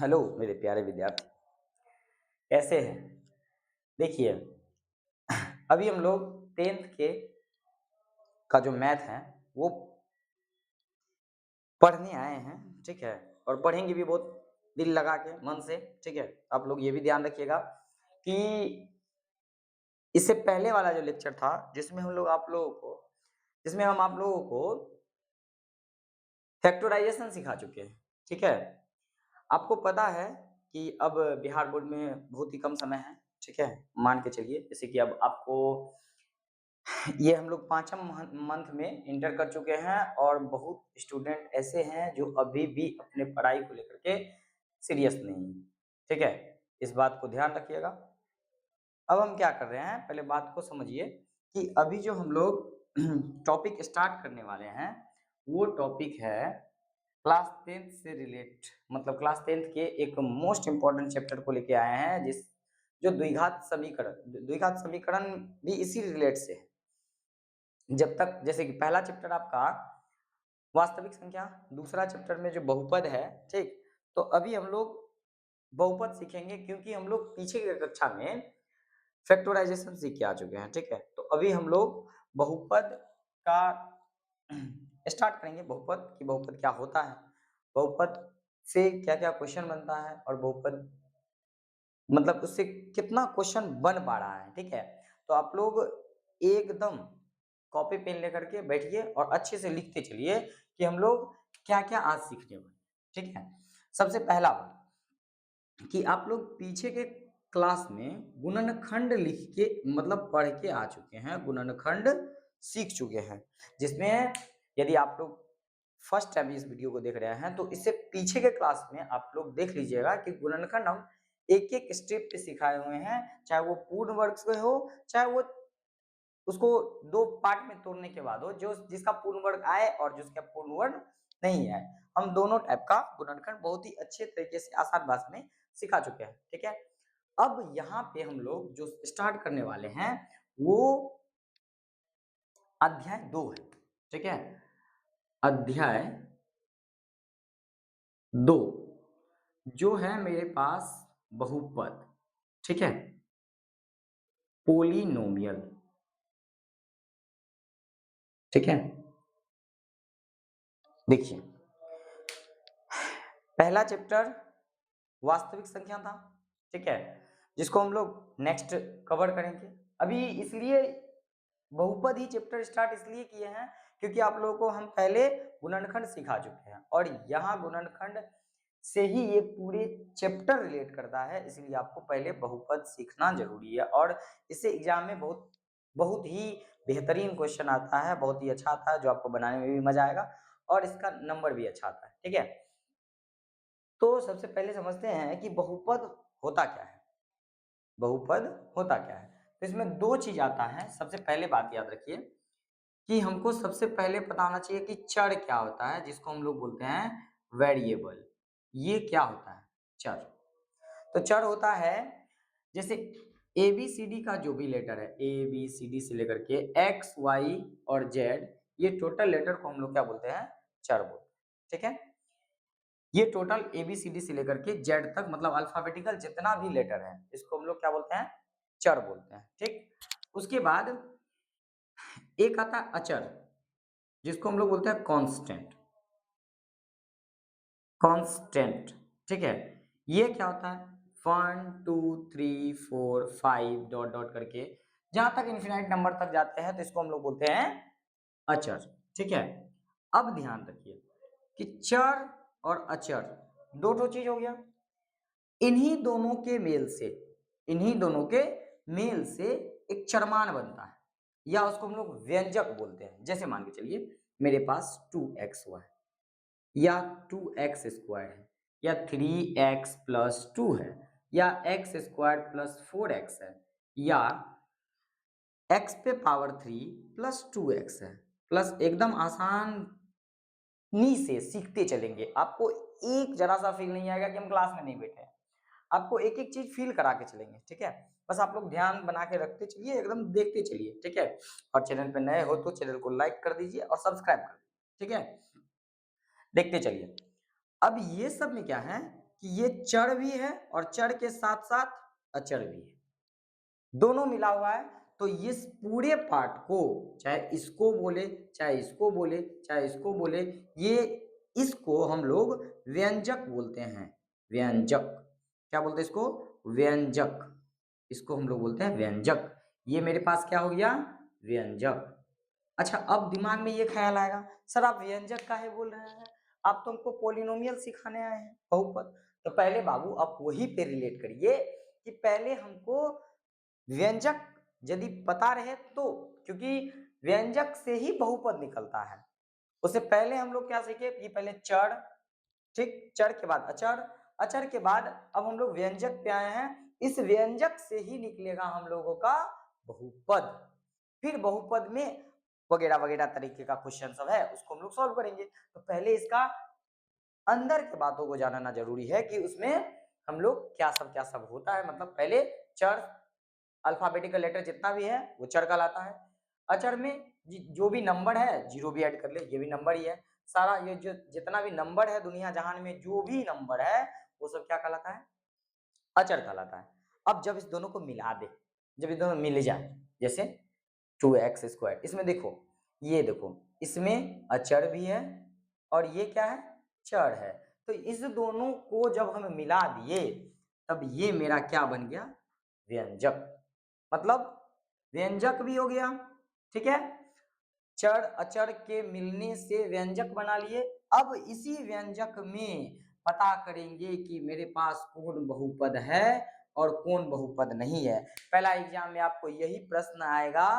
Hello मेरे प्यारे विद्यार्थी, कैसे हैं? देखिए, अभी हम लोग 10th के का जो मैथ है वो पढ़ने आए हैं, ठीक है? और पढ़ेंगे भी बहुत दिल लगा के, मन से, ठीक है? आप लोग ये भी ध्यान रखिएगा कि इससे पहले वाला जो लेक्चर था जिसमें हम आप लोगों को फैक्टराइजेशन सिखा चुके हैं, ठीक है? आपको पता है कि अब बिहार बोर्ड में बहुत ही कम समय है, ठीक है? मान के चलिए जैसे कि अब आपको ये हम लोग 5th मंथ में इंटर कर चुके हैं और बहुत स्टूडेंट ऐसे हैं जो अभी भी अपने पढ़ाई को लेकर के सीरियस नहीं है, ठीक है? इस बात को ध्यान रखिएगा। अब हम क्या कर रहे हैं, पहले बात को समझिए कि अभी जो हम लोग टॉपिक स्टार्ट करने वाले हैं, वो टॉपिक है क्लास 10th से रिलेट मतलब क्लास 10th के एक मोस्ट इम्पोर्टेंट चैप्टर को लेके आए हैं जो द्विघात समीकरण भी इसी रिलेट से है। जब तक जैसे कि पहला चैप्टर आपका वास्तविक संख्या, दूसरा चैप्टर में जो बहुपद है, ठीक? तो अभी हम लोग बहुपद सीखेंगे क्योंकि हम लोग पीछे की कक्षा में फैक्टराइजेशन सीख के आ चुके हैं, ठीक है? तो अभी हम लोग बहुपद का स्टार्ट करेंगे, बहुपद कि बहुपद क्या होता है, बहुपद से क्या-क्या क्वेश्चन बनता है और बहुपद मतलब उससे कितना क्वेश्चन बन पा रहा है, ठीक है? तो आप लोग एकदम कॉपी पेन लेकर के बैठिए और अच्छे से लिखते चलिए कि हम लोग क्या-क्या आज सीखने वाले हैं, ठीक है? सबसे पहला कि आप लोग पीछे के क्लास में गुणनखंड लिख के मतलब पढ़ के आ चुके हैं, गुणनखंड सीख चुके हैं, जिसमें यदि आप लोग फर्स्ट टाइम इस वीडियो को देख रहे हैं तो इससे पीछे के क्लास में आप लोग देख लीजिएगा कि गुणनखंड हम एक-एक स्टेप पे सिखाए हुए हैं, चाहे वो पूर्ण वर्ग से हो, चाहे वो उसको 2 पार्ट में तोड़ने के बाद हो, जो जिसका पूर्ण वर्ग आए और जिसका पूर्ण वर्ग नहीं आए। हम दोनों टाइप का गुणनखंड बहुत ही अच्छे तरीके से आसान भाषा में सिखा चुके हैं, ठीक है? अब यहाँ पे हम लोग जो स्टार्ट करने वाले हैं, वो अध्याय 2 है, ठीक है? अध्याय 2 जो है मेरे पास बहुपद, ठीक है? पोलिनोमियल, ठीक है? देखिए, पहला चैप्टर वास्तविक संख्या था, ठीक है? जिसको हम लोग नेक्स्ट कवर करेंगे। अभी इसलिए बहुपद ही चैप्टर स्टार्ट इसलिए किए हैं क्योंकि आप लोगों को हम पहले गुणनखंड सिखा चुके हैं और यहाँ गुणनखंड से ही ये पूरे चैप्टर रिलेट करता है, इसलिए आपको पहले बहुपद सीखना जरूरी है और इससे एग्जाम में बहुत बहुत ही बेहतरीन क्वेश्चन आता है, बहुत ही अच्छा आता है, जो आपको बनाने में भी मजा आएगा और इसका नंबर भी अच्छा आता है, ठीक है? तो सबसे पहले समझते हैं कि बहुपद होता क्या है? बहुपद होता क्या है? तो इसमें 2 चीज़ आता है। सबसे पहले बात याद रखिए कि हमको सबसे पहले पता होना चाहिए कि चर क्या होता है, जिसको हम लोग बोलते हैं वेरिएबल। ये क्या होता है? चर। तो चर होता है जैसे एबीसीडी का जो भी लेटर है, ए, बी, सी, डी से लेकर के एक्स, वाई और जेड, ये टोटल लेटर को हम लोग क्या बोलते हैं? चर बोलते हैं, ठीक है? ये टोटल एबीसीडी से लेकर के जेड तक मतलब अल्फाबेटिकल जितना भी लेटर है, इसको हम लोग क्या बोलते हैं? चर बोलते हैं, ठीक? उसके बाद एक आता है अचर, जिसको हम लोग बोलते हैं कांस्टेंट। कांस्टेंट, ठीक है? ये क्या होता है? 1 2 3 4 5 डॉट डॉट करके जहां तक इनफिनाइट नंबर तक जाते हैं तो इसको हम लोग बोलते हैं अचर, ठीक है? अब ध्यान रखिए कि चर और अचर दो ठो चीज हो गया। इन्हीं दोनों के मेल से इन्हीं दोनों के मेल से एक चरमान बनता है या उसको हम लोग व्यंजक बोलते हैं। जैसे मान के चलिए मेरे पास 2xy या 2x² है या 3x+2 है या x² + 4x है या x पे पावर 3 + 2x है प्लस एकदम आसानी से सीखते चलेंगे। आपको एक जरा सा फील नहीं आएगा कि हम क्लास में नहीं बैठे हैं। आपको एक एक चीज फील करा के चलेंगे, ठीक है? बस आप लोग ध्यान बना के रखते चलिए, एकदम देखते चलिए, ठीक है? और चैनल पे नए हो तो चैनल को लाइक कर दीजिए और सब्सक्राइब कर दीजिए, ठीक है? देखते चलिए। अब ये सब में क्या है कि ये चर भी है और चर के साथ साथ अचर भी है, दोनों मिला हुआ है। तो इस पूरे पार्ट को, चाहे इसको बोले, चाहे इसको बोले, चाहे इसको बोले, ये इसको हम लोग व्यंजक बोलते हैं। व्यंजक, क्या बोलते हैं इसको? व्यंजक। इसको हम लोग बोलते हैं व्यंजक। ये मेरे पास क्या हो गया? व्यंजक। अच्छा, अब दिमाग में ये ख्याल आएगा, सर आप व्यंजक काहे बोल रहे हैं? आप तो हमको पॉलिनोमियल सिखाने आए हैं, बहुपद। तो पहले बाबू आप वही पे रिलेट करिए कि पहले हमको व्यंजक यदि पता रहे तो, क्योंकि व्यंजक से ही बहुपद निकलता है। उससे पहले हम लोग क्या सीखे कि पहले चर, ठीक, चर के बाद अचर, अचर के बाद अब हम लोग व्यंजक पे आए हैं। इस व्यंजक से ही निकलेगा हम लोगों का बहुपद। फिर बहुपद में वगैरह वगैरह तरीके का क्वेश्चन सब है, उसको हम लोग सॉल्व करेंगे। तो पहले इसका अंदर के बातों को जानना जरूरी है कि उसमें हम लोग क्या सब होता है। मतलब पहले चर, अल्फाबेटिकल लेटर जितना भी है वो चर कहलाता है। अचर में जो भी नंबर है, जीरो भी ऐड कर ले, ये भी नंबर ही है। सारा ये जो जितना भी नंबर है दुनिया जहान में, जो भी नंबर है वो सब क्या कहलाता है? अचर कहलाता है। अब जब इस दोनों को मिला दे, जब ये दोनों मिल जाए, जैसे 2x², इसमें देखो, ये देखो, इसमें अचर भी है और ये क्या है? चर है। तो इस दोनों को जब हम मिला दिए तब ये मेरा क्या बन गया? व्यंजक। मतलब व्यंजक भी हो गया, ठीक है। चर अचर के मिलने से व्यंजक बना लिए। अब इसी व्यंजक में पता करेंगे कि मेरे पास कौन बहुपद है और कौन बहुपद नहीं है। पहला एग्जाम में आपको यही प्रश्न आएगा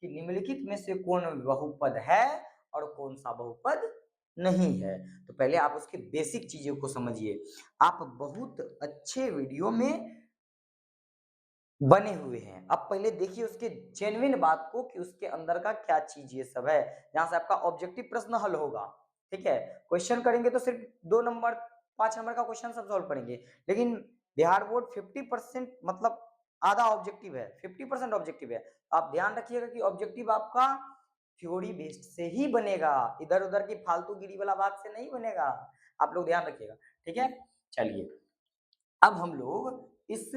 कि निम्नलिखित में से कौन बहुपद है और कौन सा बहुपद नहीं है। तो पहले आप उसके बेसिक चीजों को समझिए। आप बहुत अच्छे वीडियो में बने हुए हैं, अब पहले देखिए उसके जेन्युइन बात को कि उसके अंदर का क्या चीज ये सब है, जहां से आपका ऑब्जेक्टिव प्रश्न हल होगा। ठीक है, क्वेश्चन करेंगे तो सिर्फ 2 नंबर 5 नंबर का क्वेश्चन सब सॉल्व करेंगे, लेकिन बिहार बोर्ड 50% मतलब आधा ऑब्जेक्टिव है, 50% ऑब्जेक्टिव है। आप ध्यान रखिएगा कि ऑब्जेक्टिव आपका थ्योरी बेस्ड से ही बनेगा, इधर उधर की फालतू गिरी वाला बात से नहीं बनेगा। आप लोग ध्यान रखिएगा, ठीक है। चलिए, अब हम लोग इस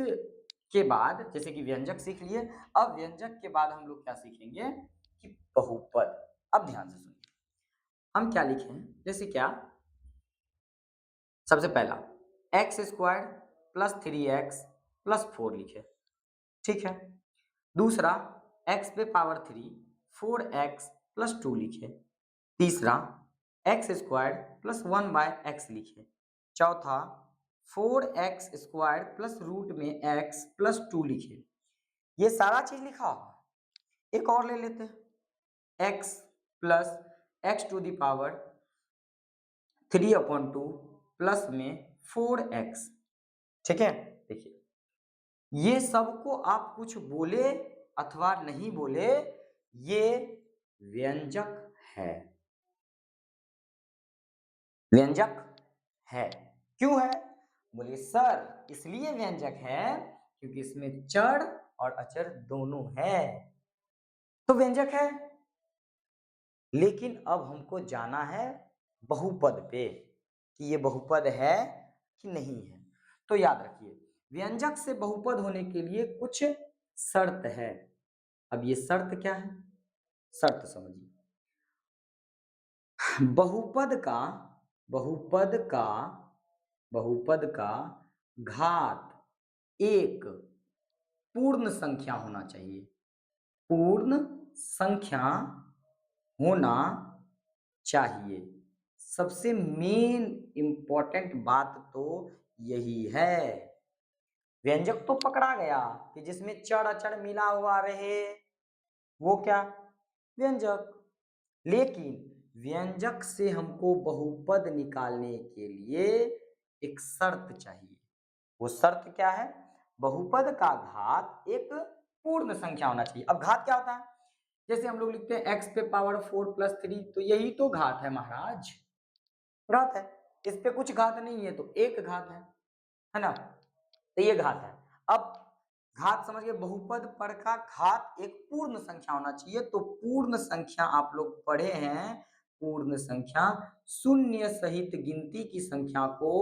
के बाद जैसे कि व्यंजक सीख लिए, अब व्यंजक के बाद हम लोग क्या सीखेंगे कि बहुपद। अब ध्यान से सुनिए, हम क्या लिखे हैं, जैसे क्या, सबसे पहला x² + 3x + 4 लिखे, ठीक है। दूसरा x पे पावर 3 4x + 2 लिखे। तीसरा x² + 1/x लिखे। चौथा 4x² + रूट में x + 2 लिखे। ये सारा चीज लिखा होगा। एक और ले लेते हैं, x + x⁴ 3/2 प्लस में 4x, ठीक है। देखिए, ये सबको आप कुछ बोले अथवा नहीं बोले, ये व्यंजक है, व्यंजक है। क्यों है? बोलिए सर, इसलिए व्यंजक है क्योंकि इसमें चर और अचर दोनों है, तो व्यंजक है। लेकिन अब हमको जाना है बहुपद पे कि ये बहुपद है कि नहीं है। तो याद रखिए, व्यंजक से बहुपद होने के लिए कुछ शर्त है। अब ये शर्त क्या है? शर्त समझिए। बहुपद का बहुपद का बहुपद का घात एक पूर्ण संख्या होना चाहिए। पूर्ण संख्या होना चाहिए। सबसे मेन इंपॉर्टेंट बात तो यही है। व्यंजक तो पकड़ा गया कि जिसमें चर अचर मिला हुआ रहे, वो क्या? व्यंजक। लेकिन व्यंजक से हमको बहुपद निकालने के लिए एक शर्त चाहिए। वो शर्त क्या है? बहुपद का घात एक पूर्ण संख्या होना चाहिए। अब घात क्या होता है? जैसे हम लोग लिखते हैं x पे पावर 4 + 3, तो यही तो घात है महाराज, घात है। इस पे कुछ घात नहीं है तो एक घात है ना। तो ये घात है। अब घात समझ गए, बहुपद पर का घात एक पूर्ण संख्या होना चाहिए। तो पूर्ण संख्या आप लोग पढ़े हैं, पूर्ण संख्या शून्य सहित गिनती की संख्या को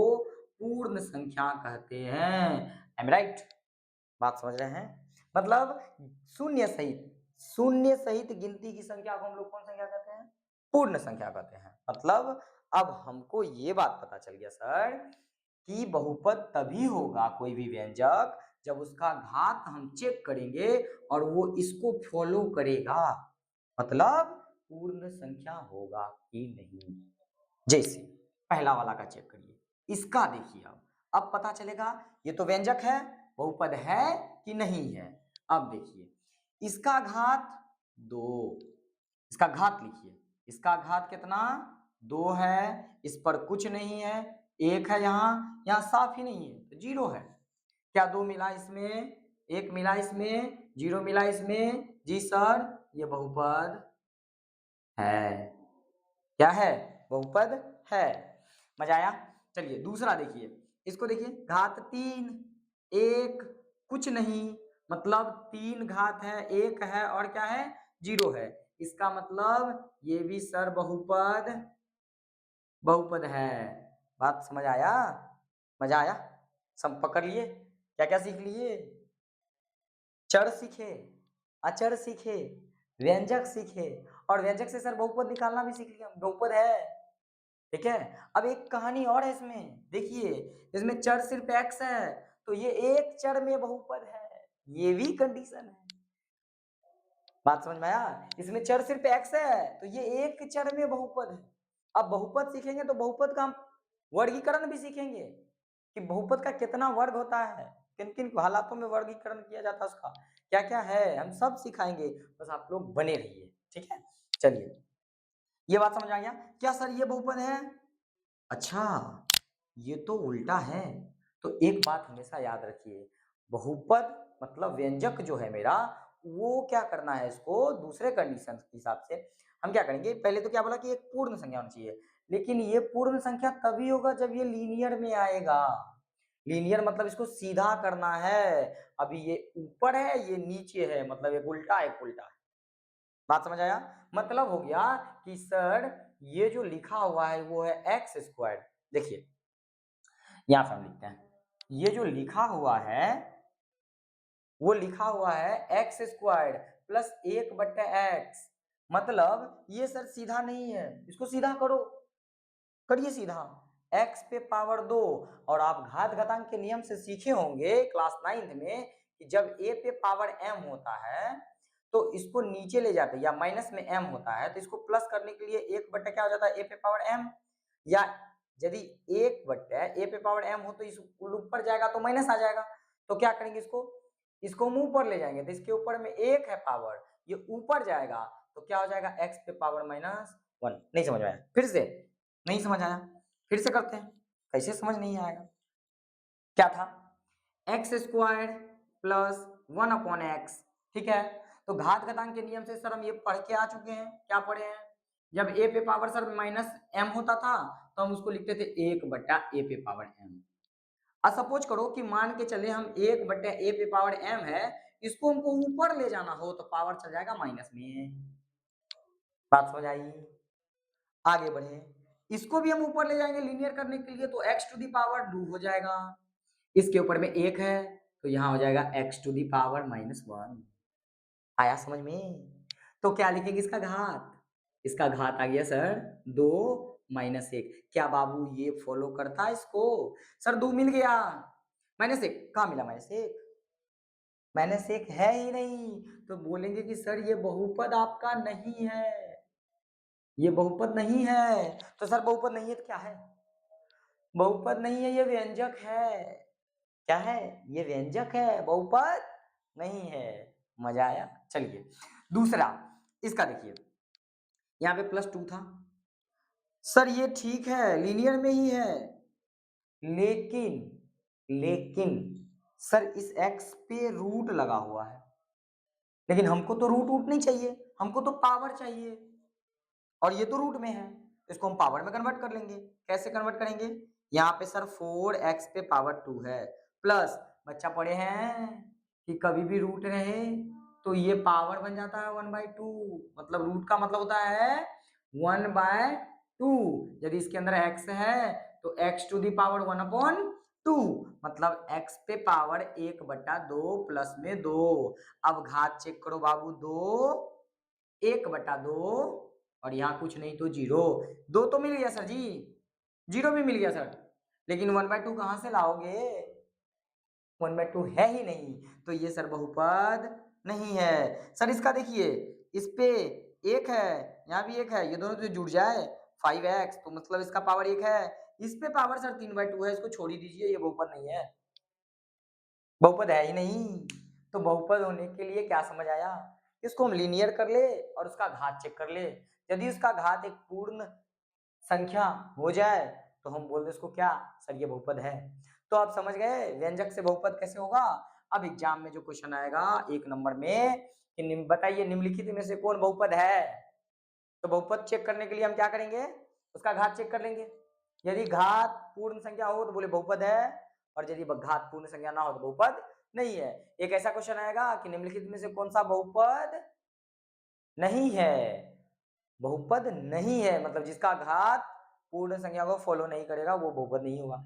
पूर्ण संख्या कहते हैं। Am right? बात समझ रहे हैं? मतलब शून्य सहित गिनती की संख्या को हम लोग कौन संख्या कहते हैं? पूर्ण संख्या कहते हैं। मतलब अब हमको ये बात पता चल गया सर कि बहुपद तभी होगा कोई भी व्यंजक जब उसका घात हम चेक करेंगे और वो इसको फॉलो करेगा, मतलब पूर्ण संख्या होगा कि नहीं। जैसे पहला वाला का चेक करिए, इसका देखिए अब पता चलेगा ये तो व्यंजक है, बहुपद है कि नहीं है। अब देखिए इसका घात 2, इसका घात लिखिए, इसका घात कितना 2 है, इस पर कुछ नहीं है, 1 है, यहाँ साफ ही नहीं है तो 0 है। क्या 2 मिला इसमें, 1 मिला इसमें, 0 मिला इसमें? जी सर ये बहुपद है। क्या है? बहुपद है। मजा आया? चलिए दूसरा देखिए, इसको देखिए घात 3, 1 कुछ नहीं, मतलब 3 घात है, 1 है और क्या है 0 है। इसका मतलब ये भी सर बहुपद है। बात समझ आया? मजा आया? सब पकड़ लिए? क्या क्या सीख लिए? चर सीखे, अचर सीखे, व्यंजक सीखे और व्यंजक से सर बहुपद निकालना भी सीख लिया, बहुपद है। ठीक है, अब एक कहानी और है इसमें, देखिए इसमें चर सिर्फ x है तो ये एक चर में बहुपद है, ये भी कंडीशन है। बात समझ में आया? इसमें चर सिर्फ x है तो ये एक चर में बहुपद है। अब बहुपद सीखेंगे तो बहुपद का हम वर्गीकरण भी सीखेंगे कि बहुपद का कितना वर्ग होता है, किन किन हालातों में वर्गीकरण किया जाता है, उसका क्या क्या है, हम सब सिखाएंगे। बस आप लोग बने रहिए। ठीक है, चलिए ये बात समझ आ गया? क्या सर ये बहुपद है? अच्छा ये तो उल्टा है। तो एक बात हमेशा याद रखिए, बहुपद मतलब व्यंजक जो है मेरा, वो क्या करना है, इसको दूसरे कंडीशन के हिसाब से हम क्या करेंगे, पहले तो क्या बोला कि एक पूर्ण संख्या होनी चाहिए, लेकिन ये पूर्ण संख्या तभी होगा जब ये लीनियर में आएगा। लीनियर मतलब इसको सीधा करना है, अभी ये ऊपर है ये नीचे है, मतलब एक उल्टा एक उल्टा है। बात समझ आया? मतलब हो गया कि सर ये जो लिखा हुआ है वो है एक्स स्क्वायर। देखिए यहां से हम लिखते हैं, ये जो लिखा हुआ है वो लिखा हुआ है एक्स स्क्वायर प्लस 1/x, मतलब ये सर सीधा नहीं है, इसको सीधा करो, करिए सीधा, x पे पावर 2। और आप घात घातांक के नियम से सीखे होंगे क्लास 9th में कि जब a पे पावर m होता है तो इसको नीचे ले जाते हैं, या माइनस में m होता है तो इसको प्लस करने के लिए 1 बट्टा क्या हो जाता है a पे पावर m, या यदि 1 बट्टा a पे पावर m हो तो इस ऊपर जाएगा तो माइनस आ जाएगा। तो क्या करेंगे, इसको हम ऊपर ले जाएंगे तो इसके ऊपर में 1 है पावर, ये ऊपर जाएगा तो क्या हो जाएगा x पे पावर -1। नहीं समझ में आया? फिर से नहीं समझ आया? फिर से करते हैं, कैसे समझ नहीं आएगा? क्या था, एक्स स्क्वायर प्लस 1/x। ठीक है, तो घात घातांक के नियम से सर हम ये पढ़ के आ चुके हैं, क्या पढ़े हैं, जब a पे पावर सर -m होता था तो हम उसको लिखते थे 1/a पे पावर m। अब सपोज करो कि मान के चले हम 1/a पे पावर m है, इसको हमको ऊपर ले जाना हो तो पावर चल जाएगा माइनस में। बात समझ आई? आगे बढ़े, इसको भी हम ऊपर ले जाएंगे लीनियर करने के लिए तो x टू दी पावर 2 हो जाएगा, इसके ऊपर में 1 है तो यहाँ हो जाएगा x टू दी पावर -1। आया समझ में? तो क्या लिखेंगे इसका घात, इसका घात आ गया सर 2 -1। क्या बाबू ये फॉलो करता है इसको? सर 2 मिल गया, -1 कहाँ मिला, -1 है ही नहीं, तो बोलेंगे कि सर ये बहुपद आपका नहीं है, ये बहुपद नहीं है। तो सर बहुपद नहीं है तो क्या है? बहुपद नहीं है, ये व्यंजक है। क्या है? ये व्यंजक है, बहुपद नहीं है। मजा आया? चलिए दूसरा, इसका देखिए, यहाँ पे +2 था, सर ये ठीक है लीनियर में ही है, लेकिन सर इस x पे रूट लगा हुआ है, लेकिन हमको तो रूट नहीं चाहिए, हमको तो पावर चाहिए, और ये तो रूट में है, इसको हम पावर में कन्वर्ट कर लेंगे। कैसे कन्वर्ट करेंगे, यहाँ पे सर 4x पे पावर 2 है, प्लस बच्चा पढ़े हैं कि कभी भी रूट रहे तो ये पावर बन जाता है 1/2, मतलब रूट का मतलब होता है 1/2। 2। यदि इसके अंदर x है तो x टू दी पावर 1/2, मतलब x पे पावर 1/2 प्लस में 2। अब घात चेक करो बाबू, 2 1/2 और यहाँ कुछ नहीं तो 0। 2 तो मिल गया सर जी, 0 भी मिल गया सर, लेकिन 1/2 कहाँ से लाओगे? 1/2 है ही नहीं, तो ये सर बहुपद नहीं है। सर इसका देखिए, इस पे 1 है, यहाँ भी 1 है, ये दोनों तो जुड़ जाए 5x, तो मतलब इसका पावर 1 है। इस पे पावर सर 3/2 है, इसको छोड़ ही दीजिए, ये बहुपद नहीं है, बहुपद है ही नहीं। तो बहुपद होने के लिए क्या समझ आया? इसको हम लीनियर कर ले और उसका घात चेक कर ले। यदि उसका घात एक पूर्ण संख्या हो जाए तो हम बोल दे इसको क्या, सर ये बहुपद है। तो आप समझ गए व्यंजक से बहुपद कैसे होगा। अब एग्जाम में जो क्वेश्चन आएगा 1 नंबर में कि बताइए निम्नलिखित में से कौन बहुपद है, तो बहुपद चेक करने के लिए हम क्या करेंगे, उसका घात चेक कर लेंगे। यदि घात पूर्ण संख्या हो तो बोले बहुपद है, और यदि घात पूर्ण संख्या ना हो तो बहुपद नहीं है। एक ऐसा क्वेश्चन आएगा कि निम्नलिखित में से कौन सा बहुपद नहीं है, बहुपद नहीं है मतलब जिसका घात पूर्ण संख्या को फॉलो नहीं करेगा वो बहुपद नहीं होगा।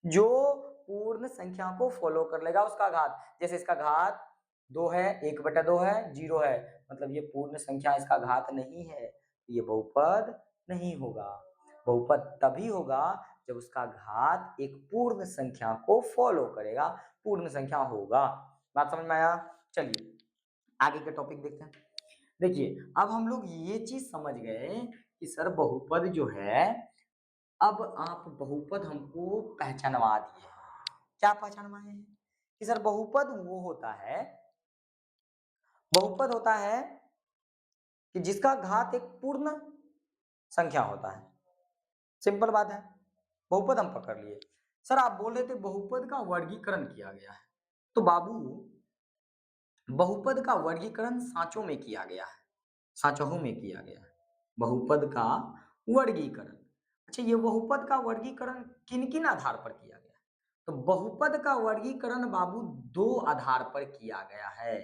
जो पूर्ण संख्या को फॉलो कर लेगा उसका घात, जैसे इसका घात 2 है, 1/2 है, 0 है, मतलब ये पूर्ण संख्या इसका घात नहीं है, ये बहुपद नहीं होगा। बहुपद तभी होगा जब उसका घात एक पूर्ण संख्या को फॉलो करेगा, पूर्ण संख्या होगा। बात समझ में आया? चलिए आगे के टॉपिक देखते हैं। देखिए अब हम लोग ये चीज समझ गए कि सर बहुपद जो है, अब आप बहुपद हमको पहचानवा दिए। क्या पहचानवाए हैं कि सर बहुपद वो होता है, बहुपद होता है कि जिसका घात एक पूर्ण संख्या होता है। सिंपल बात है, बहुपद हम पकड़ लिए। सर आप बोल रहे थे बहुपद का वर्गीकरण किया गया है, तो बाबू बहुपद का वर्गीकरण सांचों में किया गया है, सांचों में किया गया है बहुपद का वर्गीकरण। अच्छा ये बहुपद का वर्गीकरण किन किन आधार पर किया गया है? तो बहुपद का वर्गीकरण बाबू 2 आधार पर किया गया है,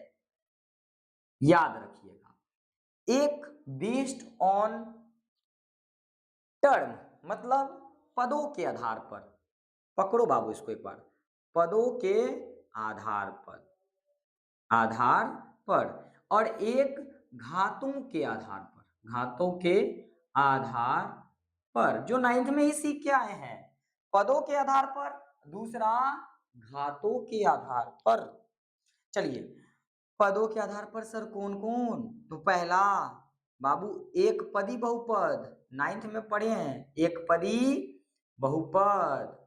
याद रखिएगा। एक बेस्ड ऑन टर्म, मतलब पदों के आधार पर, पकड़ो बाबू इसको एक बार, पदों के आधार पर, आधार पर, और एक घातों के आधार पर, घातों के आधार पर, जो 9th में ही सीख के आए हैं। पदों के आधार पर, दूसरा घातों के आधार पर। चलिए पदों के आधार पर सर कौन कौन, तो पहला बाबू एक पदी बहुपद, 9th में पढ़े हैं, एक पदी बहुपद।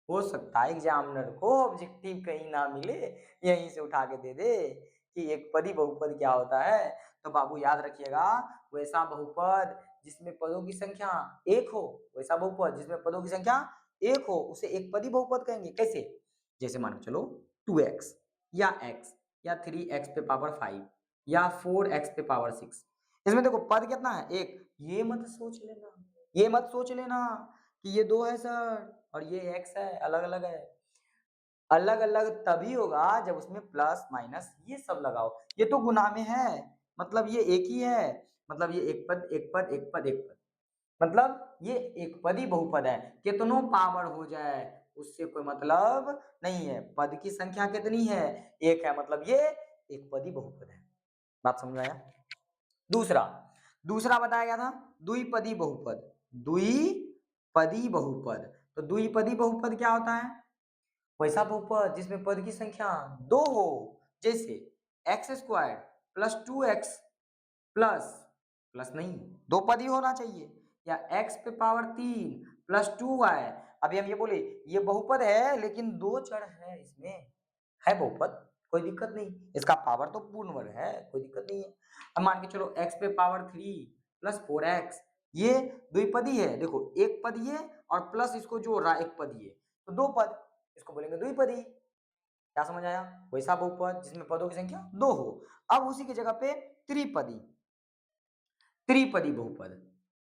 हो सकता है एग्जामिनर को ऑब्जेक्टिव कहीं ना मिले, यहीं से उठा के दे दे कि एक पदी बहुपद क्या होता है। तो बाबू याद रखिएगा, वैसा बहुपद जिसमें पदों की संख्या 1 हो, वैसा बहुपद जिसमें पदों की संख्या 1 हो उसे एक पदी बहुपद कहेंगे। कैसे? जैसे मान के चलो 2x या x या 3x पे पावर 5 या 4x पे पावर 6। इसमें देखो पद कितना है, एक। ये मत सोच लेना, ये मत सोच लेना कि ये 2 है सर और ये x है, अलग अलग है। अलग अलग तभी होगा जब उसमें प्लस माइनस ये सब लगाओ। ये तो गुना में है, मतलब ये एक ही है, मतलब ये एक पद एक पद एक पद एक पद, मतलब ये एक पदी बहुपद है। कितनों पावर हो जाए उससे कोई मतलब नहीं है, पद की संख्या कितनी है, एक है, मतलब ये एक पदी बहुपद है। बात समझ में आया? दूसरा, दूसरा बताया गया था द्विपदी बहुपद, द्विपदी बहुपद। तो द्विपदी बहुपद क्या होता है? वैसा बहुपद जिसमें पद की संख्या 2 हो, जैसे x² plus 2x plus, plus नहीं, 2 पद ही होना चाहिए, या x पे पावर 3 प्लस 2y। अभी हम ये बोले ये बहुपद है लेकिन 2 चर है इसमें, है बहुपद, कोई दिक्कत नहीं, इसका पावर तो पूर्ण वर्ग है, कोई दिक्कत नहीं है। अब मान के चलो x पे पावर 3 प्लस 4x, ये द्विपदी है, देखो एक पद ये और प्लस इसको जोड़ रहा एक पद ये, तो 2 पद, इसको बोलेंगे द्विपदी। क्या समझ आया? वैसा बहुपद जिसमें पदों की संख्या 2 हो। अब उसी की जगह पे त्रिपदी, त्रिपदी बहुपद,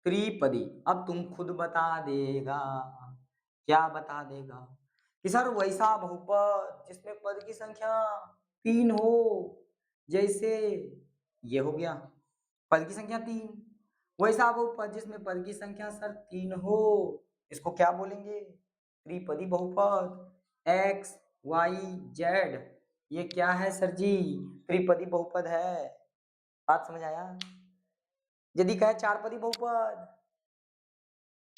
त्रिपदी। अब तुम खुद बता देगा, क्या बता देगा कि सर वैसा बहुपद जिसमें पद की संख्या 3 हो, जैसे ये हो गया पद की संख्या 3 वैसा बहुपद जिसमें पद की संख्या सर 3 हो, इसको क्या बोलेंगे? त्रिपदी बहुपद। एक्स वाई जेड, ये क्या है सर जी? त्रिपदी बहुपद है। बात समझ आया? यदि कहे चारपदी बहुपद,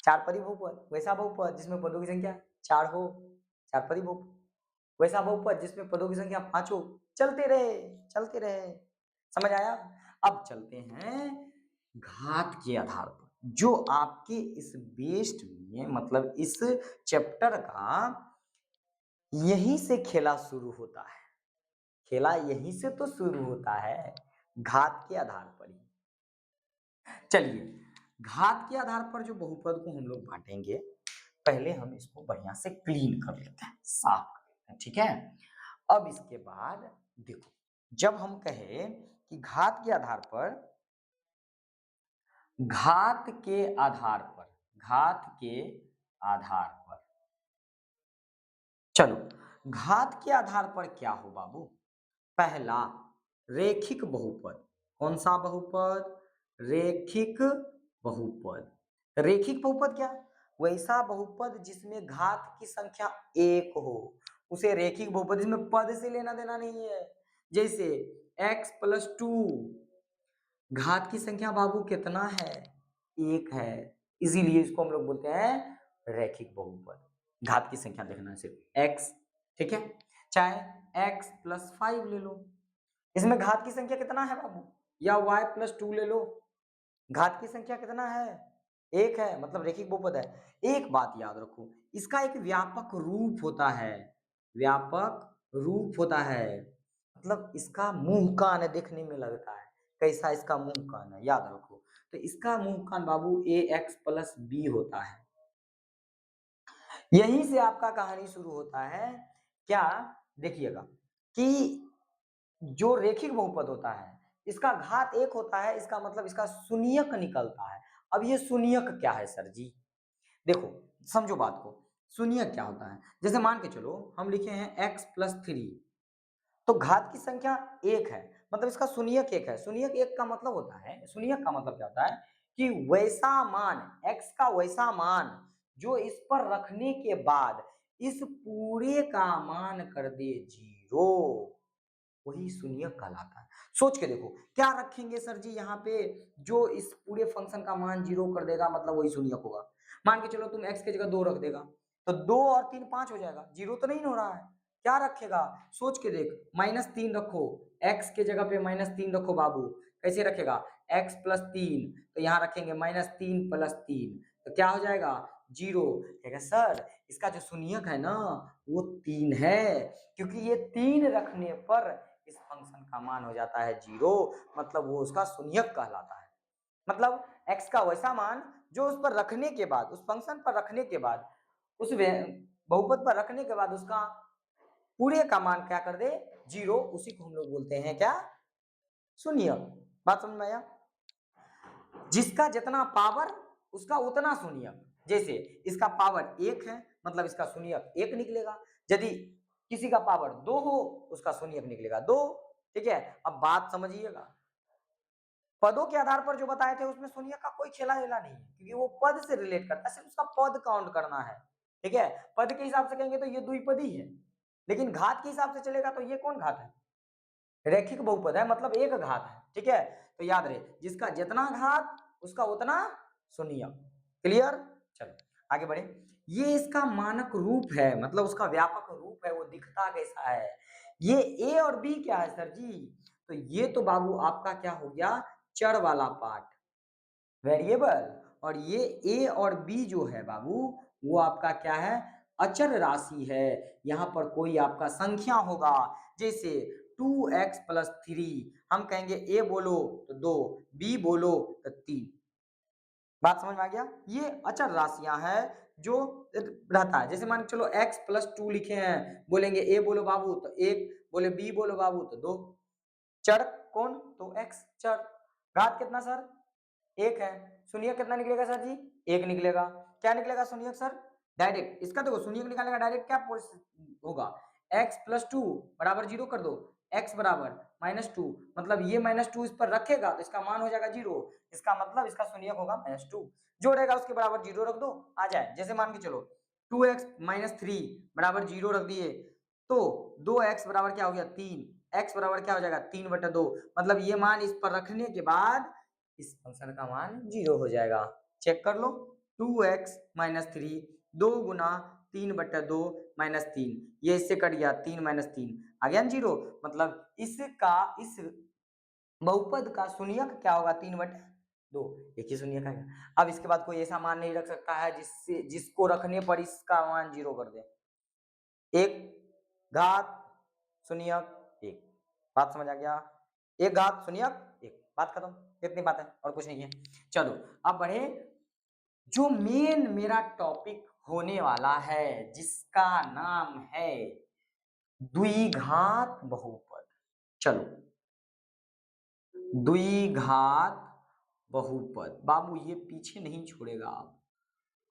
चारपदी बहुपद वैसा बहुपद जिसमें पदों की संख्या 4 हो, चारपदी बहुपद। वैसा बहुपद जिसमें पदों की संख्या 5 हो, चलते रहे चलते रहे। समझ आया? अब चलते हैं घात के आधार पर, जो आपके इस बेस्ड में मतलब इस चैप्टर का यहीं से खेला शुरू होता है। खेला यहीं से तो शुरू होता है, घात के आधार पर ही। चलिए, घात के आधार पर जो बहुपद को हम लोग बांटेंगे, पहले हम इसको बढ़िया से क्लीन कर लेते हैं, साफ कर लेते हैं, ठीक है। अब इसके बाद देखो, जब हम कहें कि घात के आधार पर, घात के आधार पर, घात के आधार पर, चलो घात के आधार पर क्या हो बाबू? पहला रेखिक बहुपद। कौन सा बहुपद? रेखिक बहुपद। रेखिक बहुपद क्या? वैसा बहुपद जिसमें घात की संख्या 1 हो, उसे रेखिक बहुपद, जिसमें पद से लेना देना नहीं है। जैसे x+2, घात की संख्या बाबू कितना है? 1 है, इसीलिए इसको हम लोग बोलते हैं रेखिक बहुपद। घात की संख्या देखना है सिर्फ x, ठीक है। चाहे x+5 ले लो, इसमें घात की संख्या कितना है बाबू? या y+2 ले लो, घात की संख्या कितना है? 1 है, मतलब रेखिक बहुपद है। एक बात याद रखो, इसका एक व्यापक रूप होता है, व्यापक रूप होता है, मतलब इसका मुंह कान देखने में लगता है। कैसा इसका मुंह कान है, याद रखो। तो इसका मुंह कान बाबू ax+b होता है। यहीं से आपका कहानी शुरू होता है। क्या? देखिएगा कि जो रेखिक बहुपद होता है, इसका घात 1 होता है, इसका मतलब इसका शून्यक निकलता है। अब ये शून्यक क्या है सर जी? देखो, समझो बात को। शून्यक क्या होता है? जैसे मान के चलो हम लिखे हैं x+3, तो घात की संख्या 1 है, मतलब इसका शून्यक 1 है। शून्यक 1 का मतलब होता है, शून्यक का मतलब क्या होता है कि वैसा मान, x का वैसा मान जो इस पर रखने के बाद इस पूरे का मान कर दे 0, वही शून्यक कहलाता है। सोच के देखो, क्या रखेंगे सर जी यहाँ पे? जो इस पूरे फंक्शन का मान 0 कर देगा, मतलब वही शून्यक होगा। मान के चलो तुम x की जगह 2 रख देगा, तो 2 और 3 5 हो जाएगा, 0 तो नहीं हो रहा है। क्या रखेगा? सोच के देख, -3 रखो, x के जगह पे -3 रखो बाबू। कैसे रखेगा? x+3, तो यहाँ रखेंगे -3+3, तो क्या हो जाएगा? 0। कहेगा सर इसका जो शून्यक है ना वो 3 है, क्योंकि ये 3 रखने पर इस फंक्शन का मान हो जाता है 0, मतलब वो उसका शून्यक कहलाता है। मतलब x का वैसा मान जो उस पर रखने के बाद, उस फंक्शन पर रखने के बाद, उस बहुपद पर रखने के बाद उसका पूरे का मान क्या कर दे? 0, उसी को हम लोग बोलते हैं क्या? शून्यक। बात समझ में आया? जिसका जितना पावर उसका उतना शून्यक। जैसे इसका पावर 1 है, मतलब इसका शून्यक 1 निकलेगा। यदि किसी का पावर 2 हो, उसका शून्यक निकलेगा 2। ठीक है, अब बात समझिएगा। पदों के आधार पर जो बताए थे उसमें शून्यक का कोई खेला वेला नहीं है, क्योंकि वो पद से रिलेट करता है, सिर्फ उसका पद काउंट करना है। ठीक है, पद के हिसाब से कहेंगे तो ये द्विपदी है, लेकिन घात के हिसाब से चलेगा तो ये कौन घात है? रैखिक बहुपद है, मतलब एक घात है। ठीक है, तो याद रहे, जिसका जितना घात उसका उतना शून्यक। क्लियर? चलो आगे बढ़े। ये इसका मानक रूप है, मतलब उसका व्यापक रूप है, वो दिखता कैसा है। ये ए और बी क्या है सर जी? तो ये तो बाबू आपका क्या हो गया? चर वाला पार्ट, वेरिएबल। और ये ए और बी जो है बाबू, वो आपका क्या है? अचर राशि है। यहाँ पर कोई आपका संख्या होगा, जैसे 2x+3, हम कहेंगे ए बोलो तो 2, बी बोलो तो 3। बात समझ में आ गया? ये अचर राशियां हैं जो रहता है। जैसे मान के चलो x+2 लिखे हैं, बोलेंगे ए बोलो बाबू तो 1, बोले बी बोलो बाबू तो 2। चर कौन? तो x चर। घात कितना सर? 1 है। शून्यक कितना निकलेगा सर जी? 1 निकलेगा। क्या निकलेगा शून्यक सर? डायरेक्ट इसका देखो, शून्यक निकालने का डायरेक्ट क्या होगा? x प्लस टू बराबर 0 कर दो, x बराबर -2, मतलब ये -2 इस पर रखेगा तो इसका मान हो जाएगा 0, इसका मतलब इसका शून्यक होगा -2, जो रहेगा उसके बराबर 0 रख दो, आ जाए। जैसे मान के चलो 2x - 3 बराबर 0 रख दिए तो 2x बराबर क्या हो गया 3, x बराबर क्या हो जाएगा 3/2, मतलब ये मान इस पर रखने के बाद इस फंक्शन का मान 0 हो जाएगा। चेक कर लो, 2x - 3 2 गुना 3/2 -3, ये इससे कट गया 3 - 3 आ गया 0, मतलब इसका इस बहुपद का शून्यक क्या होगा 3/2, एक ही शून्यक है। अब इसके बाद कोई ऐसा मान नहीं रख सकता है जिसको रखने पर इसका मान 0 कर दे। एक घात शून्यक एक, बात समझ आ गया, एक घात शून्यक एक, बात खत्म, इतनी बात है और कुछ नहीं है। चलो अब बढ़े, जो मेन मेरा टॉपिक होने वाला है जिसका नाम है द्विघात बहुपद। चलो द्विघात बहुपद, बाबू ये पीछे नहीं छोड़ेगा,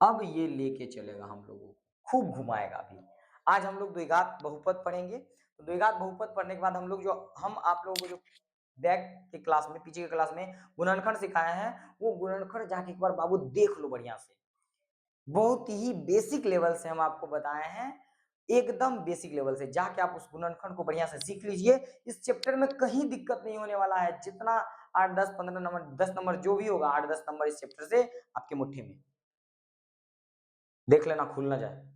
अब ये लेके चलेगा हम लोगों को, खूब घुमाएगा। अभी आज हम लोग द्विघात बहुपद पढ़ेंगे, तो द्विघात बहुपद पढ़ने के बाद हम लोग हम आप लोगों को जो बैक के क्लास में, पीछे के क्लास में गुणनखंड सिखाए हैं, वो गुणनखंड जाके एक बार बाबू देख लो बढ़िया से। बहुत ही बेसिक लेवल से हम आपको बताए हैं, एकदम बेसिक लेवल से जाके आप उस गुणनखंड को बढ़िया से सीख लीजिए। इस चैप्टर में कहीं दिक्कत नहीं होने वाला है, जितना 8 10 15 नंबर 10 नंबर जो भी होगा 8 10 नंबर इस चैप्टर से आपके मुट्ठी में, देख लेना, खुल ना जाए,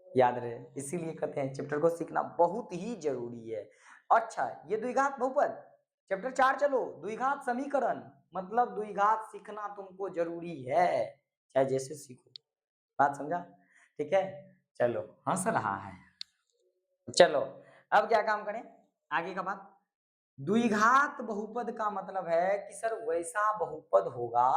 याद रहे। इसीलिए कहते हैं चैप्टर को सीखना बहुत ही जरूरी है। अच्छा ये द्विघात बहुपद चैप्टर 4, चलो द्विघात समीकरण, मतलब द्विघात सीखना तुमको जरूरी है, चाहे जैसे सीखो, बात समझा, ठीक है। चलो हंस रहा है, चलो अब क्या काम करें, आगे का बात। द्विघात बहुपद का मतलब है कि सर वैसा बहुपद होगा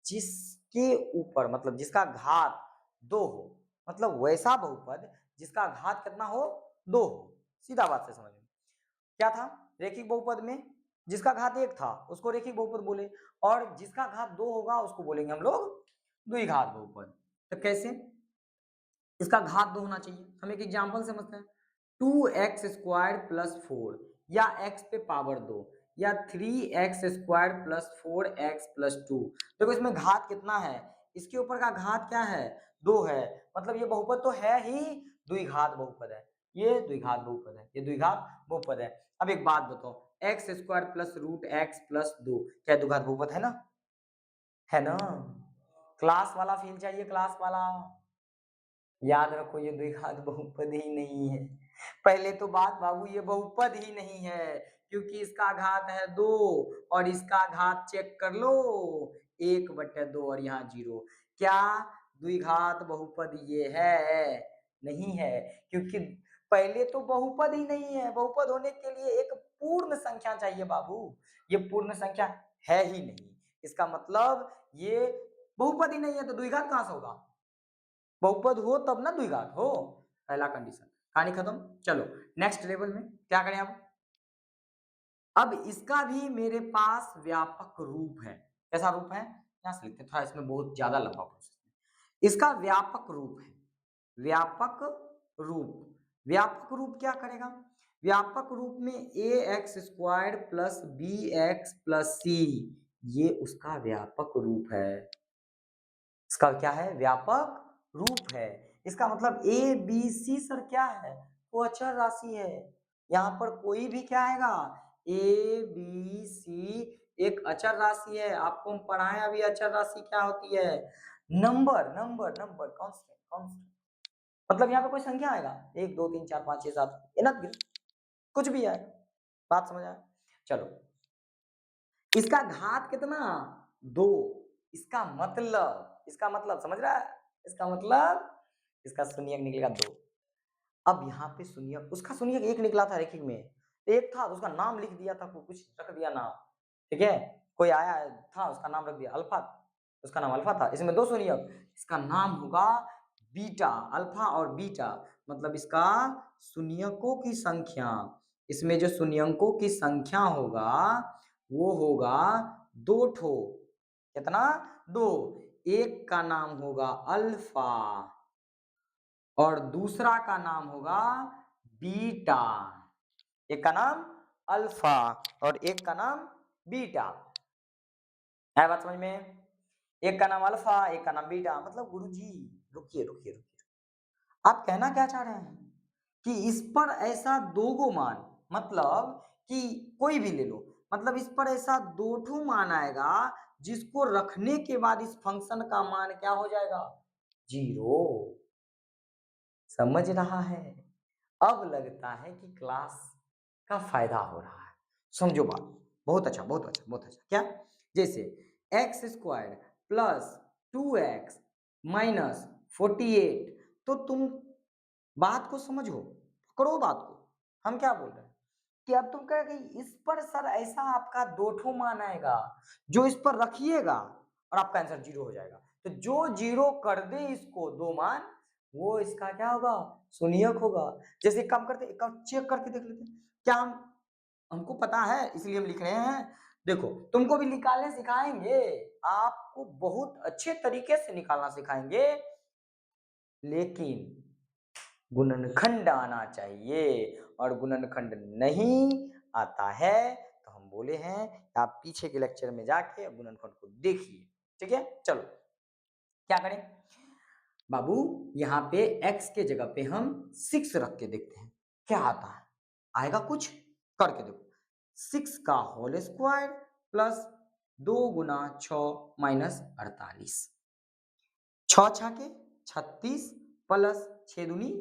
जिसके ऊपर, मतलब जिसका घात 2 हो, मतलब वैसा बहुपद जिसका घात कितना हो 2 हो, सीधा बात से समझ में। क्या था रेखिक बहुपद में, जिसका घात 1 था उसको रेखिक बहुपद बोले, और जिसका घात 2 होगा उसको बोलेंगे हम लोग द्विघात बहुपद। तो कैसे, इसका घात 2 होना चाहिए, हम एक एग्जांपल समझते हैं, 2x² + 4 या x पे पावर 2 या 3x² + 4x + 2, देखो इसमें घात कितना है, इसके ऊपर का घात क्या है 2 है, मतलब ये बहुपद तो है ही द्विघात बहुपद है, ये द्विघात बहुपद है, ये द्विघात बहुपद है। अब एक बात बताओ, x² + √x + 2 क्या द्विघात बहुपद है ना, क्लास वाला फील चाहिए, क्लास वाला, याद रखो ये द्विघात बहुपद ही नहीं है। पहले तो बात बाबू ये बहुपद ही नहीं है, क्योंकि इसका घात है 2 और इसका घात चेक कर लो 1/2 और यहाँ 0, क्या द्विघात बहुपद ये है, नहीं है, क्योंकि पहले तो बहुपद ही नहीं है, बहुपद होने के लिए एक पूर्ण संख्या चाहिए बाबू, ये पूर्ण संख्या है ही नहीं, इसका मतलब ये बहुपद ही नहीं है, तो द्विघात कहां से होगा, बहुपद हो तब ना द्विघात हो, पहला कंडीशन, कहानी खत्म। चलो नेक्स्ट लेवल में क्या करें अब इसका भी मेरे पास व्यापक रूप है, कैसा रूप है, यहां से लिखते हैं, थोड़ा इसमें बहुत ज्यादा लंबा प्रोसेस है, इसका व्यापक रूप है, व्यापक रूप, व्यापक रूप क्या करेगा, व्यापक रूप में ax² + bx + c, ये उसका व्यापक रूप है, इसका क्या है व्यापक रूप है, इसका मतलब ए बी सी सर क्या है, वो अचर राशि है, यहाँ पर कोई भी क्या आएगा ए बी सी एक अचर राशि है, आपको हम पढ़ाएं अभी अचर राशि क्या होती है, number number number constant constant, मतलब यहाँ पे कोई संख्या आएगा 1 2 3 4 5 6 7 इनफ कुछ भी आएगा, बात समझ आए। चलो इसका घात कितना 2, इसका मतलब समझ रहा है, इसका मतलब इसका शून्यक निकलेगा 2, अब यहाँ पे शून्यक, उसका शून्यक 1 निकला था रेखिक में, एक था तो उसका नाम लिख दिया था, कुछ रख दिया नाम, ठीक है, कोई आया था उसका नाम रख दिया अल्फा, उसका नाम अल्फा था, इसमें 2 शून्यक, इसका नाम होगा बीटा, अल्फा और बीटा, मतलब इसका शून्यकों की संख्या, इसमें जो शून्यकों की संख्या होगा वो होगा 2 ठो, कितना 2, एक का नाम होगा अल्फा और दूसरा का नाम होगा बीटा। एक का नाम अल्फा और एक का नाम बीटा। है बात समझ में? एक का नाम अल्फा, एक का नाम बीटा। मतलब गुरुजी रुकिए रुकिए रुकिए, आप कहना क्या चाह रहे हैं कि इस पर ऐसा दो गो मान, मतलब कि कोई भी ले लो, मतलब इस पर ऐसा दो ठो मान आएगा जिसको रखने के बाद इस फंक्शन का मान क्या हो जाएगा? जीरो। समझ रहा है? अब लगता है कि क्लास का फायदा हो रहा है। समझो बात। बहुत अच्छा बहुत अच्छा बहुत अच्छा। क्या? जैसे x square plus 2x minus 48, तो तुम बात को समझो, पकड़ो बात को। हम क्या बोल रहे हैं कि अब तुम कह कि इस पर सर ऐसा आपका दो ठो मान आएगा जो इस पर रखिएगा और आपका आंसर जीरो हो जाएगा। तो जो जीरो कर दे इसको दो मान, वो इसका क्या होगा? शून्यक होगा। जैसे एक काम करते, एक काम चेक करके देख लेते हैं। क्या हमको पता है इसलिए हम लिख रहे हैं। देखो तुमको भी निकालने सिखाएंगे, आपको बहुत अच्छे तरीके से निकालना सिखाएंगे, लेकिन गुणनखंड आना चाहिए। और गुणनखंड नहीं आता है तो हम बोले हैं आप पीछे के लेक्चर में जाके गुणनखंड को देखिए। ठीक है, चलो क्या करें बाबू, यहाँ पे x के जगह पे हम 6 रख के देखते हैं क्या आता है। आएगा कुछ? करके देखो। 6 का होल स्क्वायर प्लस 2 गुना 6 माइनस 48, 6 छाके 36 प्लस 6 दूनी